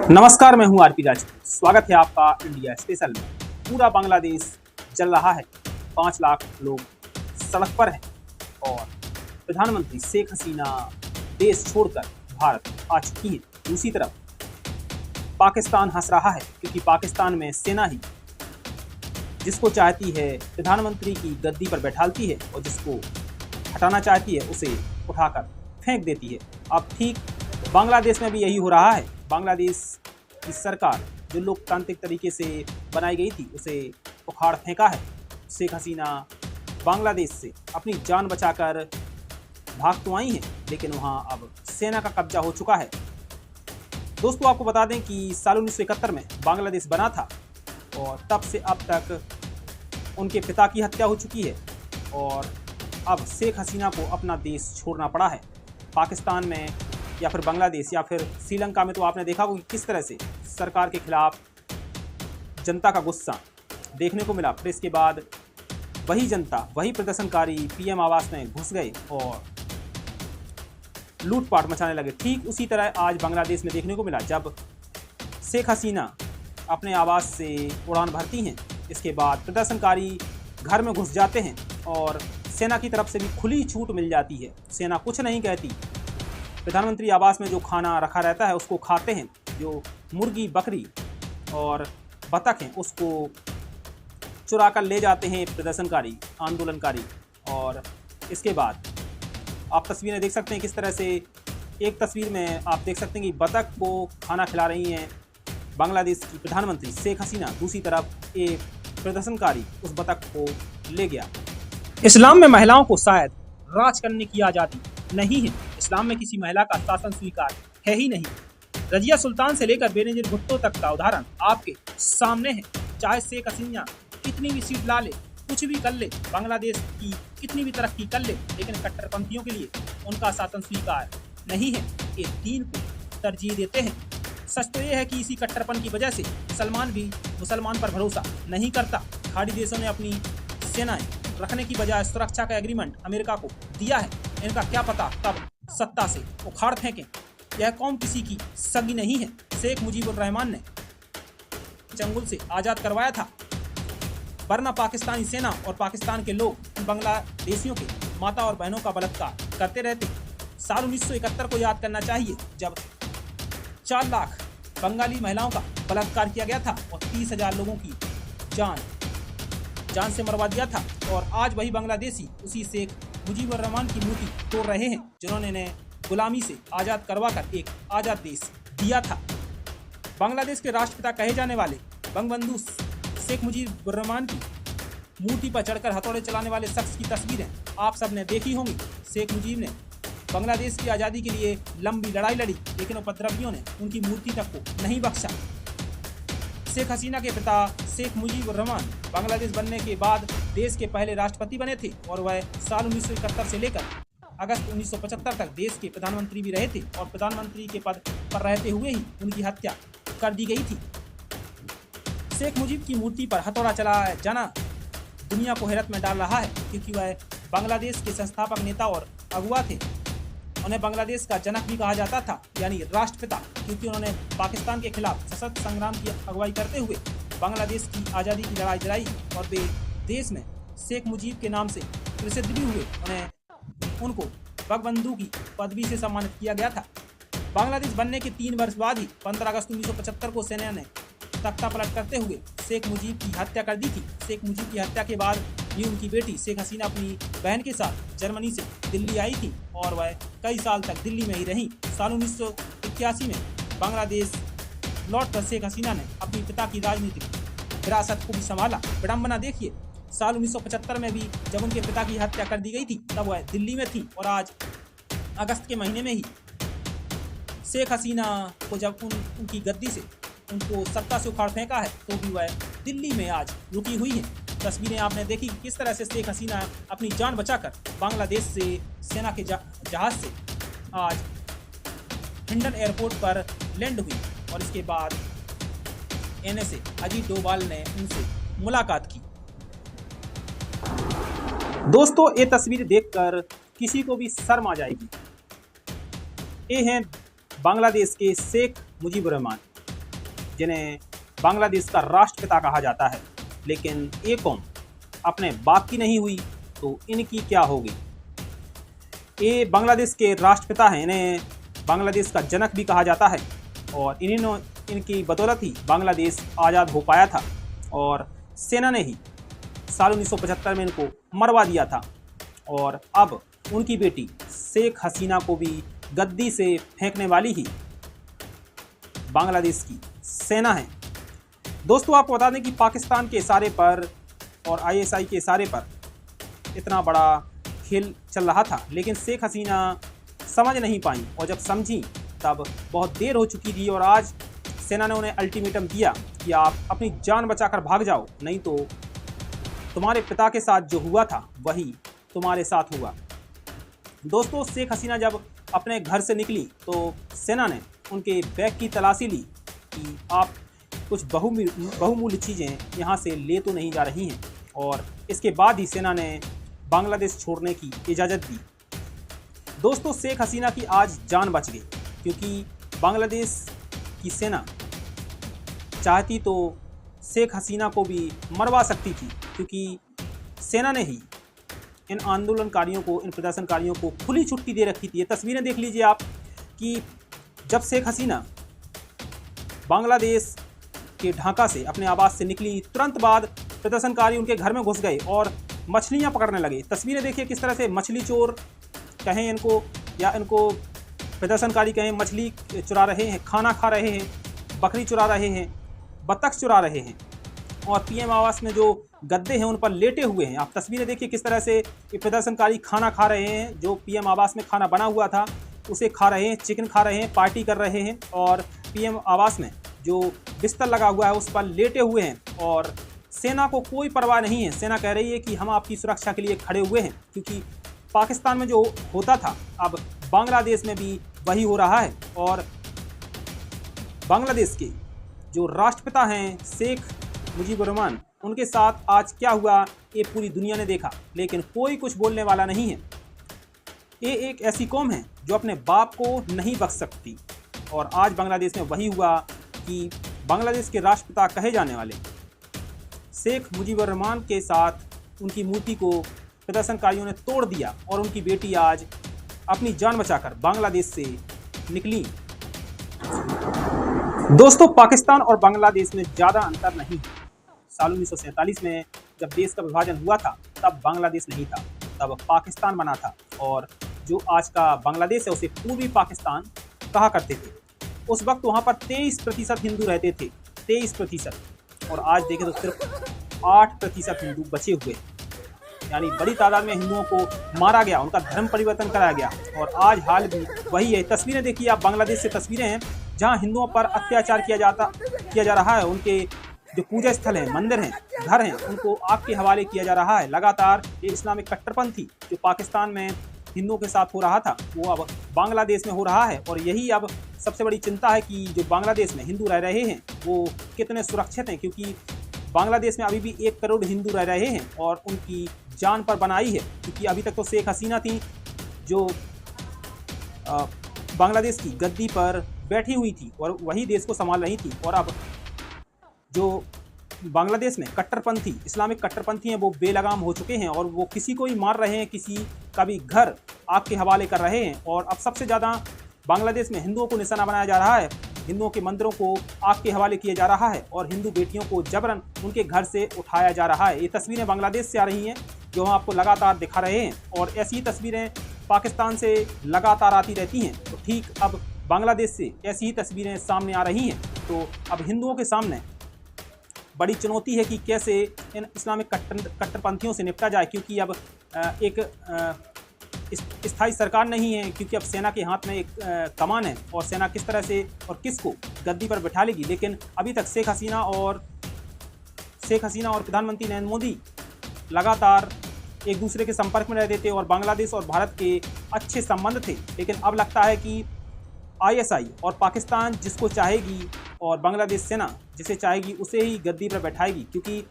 नमस्कार, मैं हूं आरपी राजपूत। स्वागत है आपका इंडिया स्पेशल में। पूरा बांग्लादेश जल रहा है, 5 लाख लोग सड़क पर हैं और प्रधानमंत्री शेख हसीना देश छोड़कर भारत आ चुकी हैं। दूसरी तरफ पाकिस्तान हंस रहा है क्योंकि पाकिस्तान में सेना ही जिसको चाहती है प्रधानमंत्री की गद्दी पर बैठालती है और जिसको हटाना चाहती है उसे उठाकर फेंक देती है। अब ठीक बांग्लादेश में भी यही हो रहा है। बांग्लादेश की सरकार जो लोकतांत्रिक तरीके से बनाई गई थी उसे उखाड़ फेंका है। शेख हसीना बांग्लादेश से अपनी जान बचाकर भाग तो आई हैं, लेकिन वहां अब सेना का कब्जा हो चुका है। दोस्तों, आपको बता दें कि साल 1971 में बांग्लादेश बना था और तब से अब तक उनके पिता की हत्या हो चुकी है और अब शेख हसीना को अपना देश छोड़ना पड़ा है। पाकिस्तान में या फिर बांग्लादेश या फिर श्रीलंका में तो आपने देखा होगा कि किस तरह से सरकार के खिलाफ जनता का गुस्सा देखने को मिला। फिर इसके बाद वही जनता, वही प्रदर्शनकारी पीएम आवास में घुस गए और लूटपाट मचाने लगे। ठीक उसी तरह आज बांग्लादेश में देखने को मिला जब शेख हसीना अपने आवास से उड़ान भरती हैं। इसके बाद प्रदर्शनकारी घर में घुस जाते हैं और सेना की तरफ से भी खुली छूट मिल जाती है। सेना कुछ नहीं कहती। प्रधानमंत्री आवास में जो खाना रखा रहता है उसको खाते हैं। जो मुर्गी, बकरी और बतख हैं उसको चुरा कर ले जाते हैं प्रदर्शनकारी, आंदोलनकारी। और इसके बाद आप तस्वीरें देख सकते हैं किस तरह से एक तस्वीर में आप देख सकते हैं कि बतख को खाना खिला रही हैं बांग्लादेश की प्रधानमंत्री शेख हसीना। दूसरी तरफ एक प्रदर्शनकारी उस बतख को ले गया। इस्लाम में महिलाओं को शायद राज करने की आज़ादी नहीं है। इस्लाम में किसी महिला का शासन स्वीकार है ही नहीं। रजिया सुल्तान से लेकर बेनजीर भुट्टो तक का उदाहरण आपके सामने है। चाहे शेख हसीना कितनी भी सीट ला ले, कुछ भी कर ले, बांग्लादेश की कितनी भी तरक्की कर ले, लेकिन कट्टरपंथियों के लिए उनका शासन स्वीकार नहीं है। ये दीन को तरजीह देते हैं। सच तो ये है कि इसी कट्टरपन की वजह से मुसलमान भी मुसलमान पर भरोसा नहीं करता। खाड़ी देशों ने अपनी सेनाएं रखने की बजाय सुरक्षा का एग्रीमेंट अमेरिका को दिया है। इनका क्या पता कब सत्ता से उखाड़ फेंकें। यह कौम किसी की सगी नहीं है। शेख मुजीबुर रहमान ने चंगुल से आज़ाद करवाया था, वरना पाकिस्तानी सेना और पाकिस्तान के लोग बांग्लादेशियों के माता और बहनों का बलात्कार करते रहते। साल 1971 को याद करना चाहिए जब 4 लाख बंगाली महिलाओं का बलात्कार किया गया था और 30,000 लोगों की जान से मरवा दिया था। और आज वही बांग्लादेशी उसी शेख मुजीबुर रहमान की मूर्ति तोड़ रहे हैं जिन्होंने इन्हें गुलामी से आज़ाद करवाकर एक आज़ाद देश दिया था। बांग्लादेश के राष्ट्रपिता कहे जाने वाले बंगबंधु शेख मुजीबुर रहमान की मूर्ति पर चढ़कर हथौड़े चलाने वाले शख्स की तस्वीरें आप सब ने देखी होंगी। शेख मुजीब ने बांग्लादेश की आज़ादी के लिए लंबी लड़ाई लड़ी, लेकिन उपद्रवियों ने उनकी मूर्ति तक को नहीं बख्शा। शेख हसीना के पिता शेख मुजीबुर रहमान बांग्लादेश बनने के बाद देश के पहले राष्ट्रपति बने थे और वह साल 1971 से लेकर अगस्त 1975 तक देश के प्रधानमंत्री भी रहे थे और प्रधानमंत्री के पद पर रहते हुए ही उनकी हत्या कर दी गई थी। शेख मुजीब की मूर्ति पर हथौड़ा चलाया जाना दुनिया को हैरत में डाल रहा है क्योंकि वह बांग्लादेश के संस्थापक नेता और अगुवा थे। उन्हें बांग्लादेश का जनक भी कहा जाता था, यानी राष्ट्रपिता, क्योंकि उन्होंने पाकिस्तान के खिलाफ सशक्त संग्राम की अगुवाई करते हुए बांग्लादेश की आज़ादी की लड़ाई लड़ी और वे देश में शेख मुजीब के नाम से प्रसिद्ध भी हुए। उनको बंगबंधु की पदवी से सम्मानित किया गया था। बांग्लादेश बनने के 3 वर्ष बाद ही 15 अगस्त 1975 को सेना ने तख्ता पलट करते हुए शेख मुजीब की हत्या कर दी थी। शेख मुजीब की हत्या के बाद ही उनकी बेटी शेख हसीना अपनी बहन के साथ जर्मनी से दिल्ली आई थी और वह कई साल तक दिल्ली में ही रही। साल 1981 में बांग्लादेश लौटकर शेख हसीना ने अपनी पिता की राजनीतिक विरासत को भी संभाला। विडंबना देखिए, साल 1975 में भी जब उनके पिता की हत्या कर दी गई थी तब वह दिल्ली में थी और आज अगस्त के महीने में ही शेख हसीना को जब उनकी गद्दी से उनको सत्ता से उखाड़ फेंका है तो भी वह दिल्ली में आज रुकी हुई है। तस्वीरें आपने देखी किस तरह से शेख हसीना अपनी जान बचाकर बांग्लादेश से सेना के जहाज से आज हिंडन एयरपोर्ट पर लैंड हुई और इसके बाद एनएसए अजीत डोभाल ने उनसे मुलाकात की। दोस्तों, ये तस्वीर देखकर किसी को भी शर्म आ जाएगी। ये हैं बांग्लादेश के शेख मुजीबुर रहमान। जिन्हें बांग्लादेश का राष्ट्रपिता कहा जाता है, लेकिन ये कौम अपने बाप की नहीं हुई तो इनकी क्या होगी। ये बांग्लादेश के राष्ट्रपिता हैं, इन्हें बांग्लादेश का जनक भी कहा जाता है और इनकी बदौलत ही बांग्लादेश आज़ाद हो पाया था और सेना ने ही साल 1975 में इनको मरवा दिया था। और अब उनकी बेटी शेख हसीना को भी गद्दी से फेंकने वाली ही बांग्लादेश की सेना है। दोस्तों, आपको बता दें कि पाकिस्तान के इशारे पर और आईएसआई के इशारे पर इतना बड़ा खेल चल रहा था, लेकिन शेख हसीना समझ नहीं पाई और जब समझी तब बहुत देर हो चुकी थी और आज सेना ने उन्हें अल्टीमेटम दिया कि आप अपनी जान बचाकर भाग जाओ, नहीं तो तुम्हारे पिता के साथ जो हुआ था वही तुम्हारे साथ हुआ। दोस्तों, शेख हसीना जब अपने घर से निकली तो सेना ने उनके बैग की तलाशी ली कि आप कुछ बहुमूल्य चीज़ें यहाँ से ले तो नहीं जा रही हैं, और इसके बाद ही सेना ने बांग्लादेश छोड़ने की इजाज़त दी। दोस्तों, शेख हसीना की आज जान बच गई, क्योंकि बांग्लादेश की सेना चाहती तो शेख हसीना को भी मरवा सकती थी, क्योंकि सेना ने ही इन आंदोलनकारियों को, इन प्रदर्शनकारियों को खुली छुट्टी दे रखी थी। ये तस्वीरें देख लीजिए आप कि जब शेख हसीना बांग्लादेश के ढाका से अपने आवास से निकली, तुरंत बाद प्रदर्शनकारी उनके घर में घुस गए और मछलियां पकड़ने लगे। तस्वीरें देखिए किस तरह से मछली चोर कहें इनको, या इनको प्रदर्शनकारी कहें, मछली चुरा रहे हैं, खाना खा रहे हैं, बकरी चुरा रहे हैं, बत्तख चुरा रहे हैं, और पीएम आवास में जो गद्दे हैं उन पर लेटे हुए हैं। आप तस्वीरें देखिए किस तरह से ये प्रदर्शनकारी खाना खा रहे हैं, जो पीएम आवास में खाना बना हुआ था उसे खा रहे हैं, चिकन खा रहे हैं, पार्टी कर रहे हैं, और पीएम आवास में जो बिस्तर लगा हुआ है उस पर लेटे हुए हैं। और सेना को कोई परवाह नहीं है। सेना कह रही है कि हम आपकी सुरक्षा के लिए खड़े हुए हैं, क्योंकि पाकिस्तान में जो होता था अब बांग्लादेश में भी वही हो रहा है। और बांग्लादेश के जो राष्ट्रपिता हैं शेख मुजीबुर रहमान, उनके साथ आज क्या हुआ ये पूरी दुनिया ने देखा, लेकिन कोई कुछ बोलने वाला नहीं है। ये एक ऐसी कौम है जो अपने बाप को नहीं बख्श सकती, और आज बांग्लादेश में वही हुआ कि बांग्लादेश के राष्ट्रपिता कहे जाने वाले शेख मुजीबुर रहमान के साथ उनकी मूर्ति को प्रदर्शनकारियों ने तोड़ दिया और उनकी बेटी आज अपनी जान बचाकर बांग्लादेश से निकली। दोस्तों, पाकिस्तान और बांग्लादेश में ज़्यादा अंतर नहीं है। साल 1947 में जब देश का विभाजन हुआ था तब बांग्लादेश नहीं था, तब पाकिस्तान बना था, और जो आज का बांग्लादेश है उसे पूर्वी पाकिस्तान कहा करते थे। उस वक्त वहाँ पर 23% हिंदू रहते थे, 23%, और आज देखें तो सिर्फ 8% हिंदू बचे हुए, यानी बड़ी तादाद में हिंदुओं को मारा गया, उनका धर्म परिवर्तन कराया गया, और आज हाल भी वही है। तस्वीरें देखिए आप, बांग्लादेश से तस्वीरें हैं जहां हिंदुओं पर अत्याचार किया जा रहा है। उनके जो पूजा स्थल हैं, मंदिर हैं, घर हैं, उनको आग के हवाले किया जा रहा है। लगातार ये इस्लामिक कट्टरपंथी जो पाकिस्तान में हिंदुओं के साथ हो रहा था वो अब बांग्लादेश में हो रहा है, और यही अब सबसे बड़ी चिंता है कि जो बांग्लादेश में हिंदू रह रहे हैं वो कितने सुरक्षित हैं, क्योंकि बांग्लादेश में अभी भी 1 करोड़ हिंदू रह रहे हैं और उनकी जान पर बनाई है। क्योंकि अभी तक तो शेख हसीना थी जो बांग्लादेश की गद्दी पर बैठी हुई थी और वही देश को संभाल रही थी, और अब जो बांग्लादेश में कट्टरपंथी, इस्लामिक कट्टरपंथी हैं वो बेलगाम हो चुके हैं, और वो किसी को ही मार रहे हैं, किसी का भी घर आग के हवाले कर रहे हैं। और अब सबसे ज़्यादा बांग्लादेश में हिंदुओं को निशाना बनाया जा रहा है, हिंदुओं के मंदिरों को आग के हवाले किया जा रहा है, और हिंदू बेटियों को जबरन उनके घर से उठाया जा रहा है। ये तस्वीरें बांग्लादेश से आ रही हैं जो हम आपको लगातार दिखा रहे हैं, और ऐसी तस्वीरें पाकिस्तान से लगातार आती रहती हैं। तो ठीक अब बांग्लादेश से ऐसी ही तस्वीरें सामने आ रही हैं। तो अब हिंदुओं के सामने बड़ी चुनौती है कि कैसे इन इस्लामिक कट्टरपंथियों से निपटा जाए, क्योंकि अब एक स्थायी सरकार नहीं है, क्योंकि अब सेना के हाथ में एक कमान है, और सेना किस तरह से और किसको गद्दी पर बैठा लेगी। लेकिन अभी तक शेख हसीना और प्रधानमंत्री नरेंद्र मोदी लगातार एक दूसरे के संपर्क में रहते थे और बांग्लादेश और भारत के अच्छे संबंध थे। लेकिन अब लगता है कि आईएसआई और पाकिस्तान जिसको चाहेगी और बांग्लादेश सेना जिसे चाहेगी उसे ही गद्दी पर बैठाएगी, क्योंकि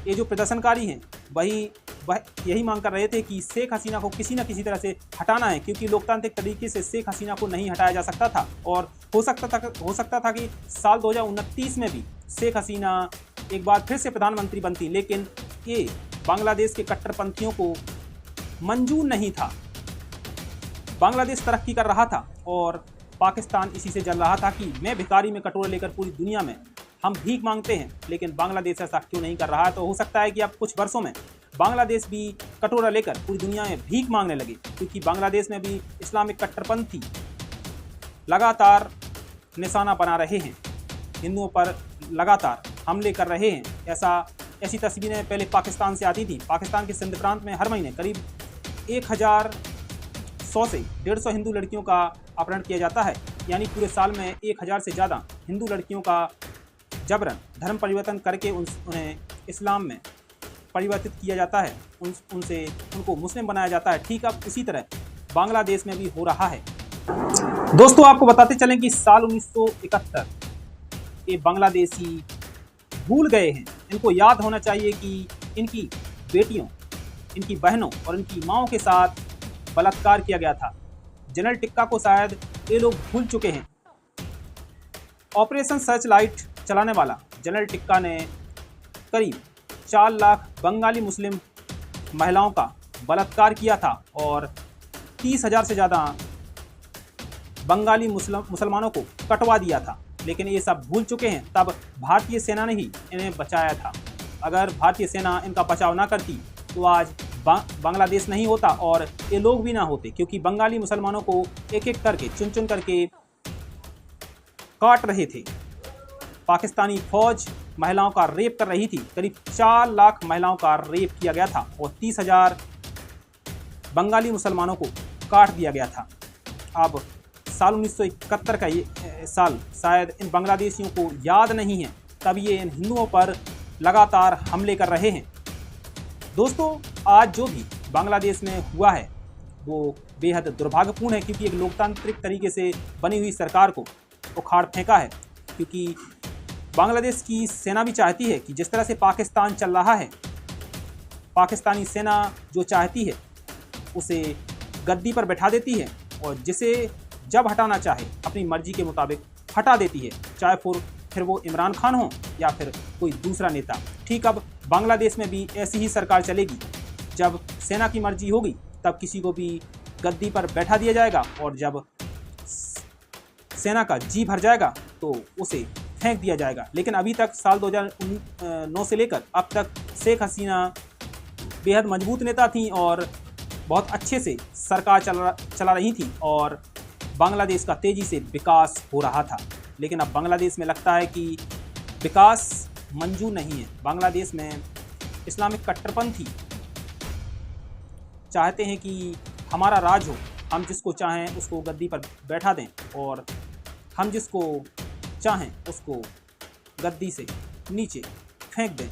ये जो प्रदर्शनकारी हैं वही वह यही मांग कर रहे थे कि शेख हसीना को किसी न किसी तरह से हटाना है, क्योंकि लोकतांत्रिक तरीके से शेख हसीना को नहीं हटाया जा सकता था। और हो सकता था कि साल 2029 में भी शेख हसीना एक बार फिर से प्रधानमंत्री बनती, लेकिन ये बांग्लादेश के कट्टरपंथियों को मंजूर नहीं था। बांग्लादेश तरक्की कर रहा था और पाकिस्तान इसी से जल रहा था कि मैं भिखारी में कटोरा लेकर पूरी दुनिया में हम भीख मांगते हैं, लेकिन बांग्लादेश ऐसा क्यों नहीं कर रहा है। तो हो सकता है कि अब कुछ वर्षों में बांग्लादेश भी कटोरा लेकर पूरी दुनिया में भीख मांगने लगे, क्योंकि बांग्लादेश में भी इस्लामिक कट्टरपंथी लगातार निशाना बना रहे हैं, हिंदुओं पर लगातार हमले कर रहे हैं। ऐसी तस्वीरें पहले पाकिस्तान से आती थी। पाकिस्तान के सिंध प्रांत में हर महीने करीब 1100 से 150 हिंदू लड़कियों का अपहरण किया जाता है, यानी पूरे साल में 1000 से ज़्यादा हिंदू लड़कियों का जबरन धर्म परिवर्तन करके उन्हें इस्लाम में परिवर्तित किया जाता है, उनको मुस्लिम बनाया जाता है। ठीक अब इसी तरह बांग्लादेश में भी हो रहा है। दोस्तों, आपको बताते चलें कि साल 1971 ये बांग्लादेशी भूल गए हैं। इनको याद होना चाहिए कि इनकी बेटियों, इनकी बहनों और इनकी माँओं के साथ बलात्कार किया गया था। जनरल टिक्का को शायद ये लोग भूल चुके हैं। ऑपरेशन सर्च लाइट चलाने वाला जनरल टिक्का ने करीब 4 लाख बंगाली मुस्लिम महिलाओं का बलात्कार किया था और 30,000 से ज़्यादा बंगाली मुसलमानों को कटवा दिया था। लेकिन ये सब भूल चुके हैं। तब भारतीय सेना ने ही इन्हें बचाया था। अगर भारतीय सेना इनका बचाव ना करती तो आज बांग्लादेश नहीं होता और ये लोग भी ना होते, क्योंकि बंगाली मुसलमानों को एक एक करके चुन करके काट रहे थे। पाकिस्तानी फौज महिलाओं का रेप कर रही थी। करीब 4 लाख महिलाओं का रेप किया गया था और 30,000 बंगाली मुसलमानों को काट दिया गया था। अब साल 1971 का ये साल शायद इन बांग्लादेशियों को याद नहीं है, तब ये इन हिंदुओं पर लगातार हमले कर रहे हैं। दोस्तों, आज जो भी बांग्लादेश में हुआ है वो बेहद दुर्भाग्यपूर्ण है, क्योंकि एक लोकतांत्रिक तरीके से बनी हुई सरकार को उखाड़ फेंका है। क्योंकि बांग्लादेश की सेना भी चाहती है कि जिस तरह से पाकिस्तान चल रहा है, पाकिस्तानी सेना जो चाहती है उसे गद्दी पर बैठा देती है और जिसे जब हटाना चाहे अपनी मर्जी के मुताबिक हटा देती है, चाहे फिर वो इमरान खान हो या फिर कोई दूसरा नेता। ठीक अब बांग्लादेश में भी ऐसी ही सरकार चलेगी। जब सेना की मर्जी होगी तब किसी को भी गद्दी पर बैठा दिया जाएगा और जब सेना का जी भर जाएगा तो उसे फेंक दिया जाएगा। लेकिन अभी तक साल 2009 से लेकर अब तक शेख हसीना बेहद मजबूत नेता थी और बहुत अच्छे से सरकार चला रही थी और बांग्लादेश का तेज़ी से विकास हो रहा था। लेकिन अब बांग्लादेश में लगता है कि विकास मंजूर नहीं है। बांग्लादेश में इस्लामिक कट्टरपंथी चाहते हैं कि हमारा राज हो, हम जिसको चाहें उसको गद्दी पर बैठा दें और हम जिसको चाहें उसको गद्दी से नीचे फेंक दें।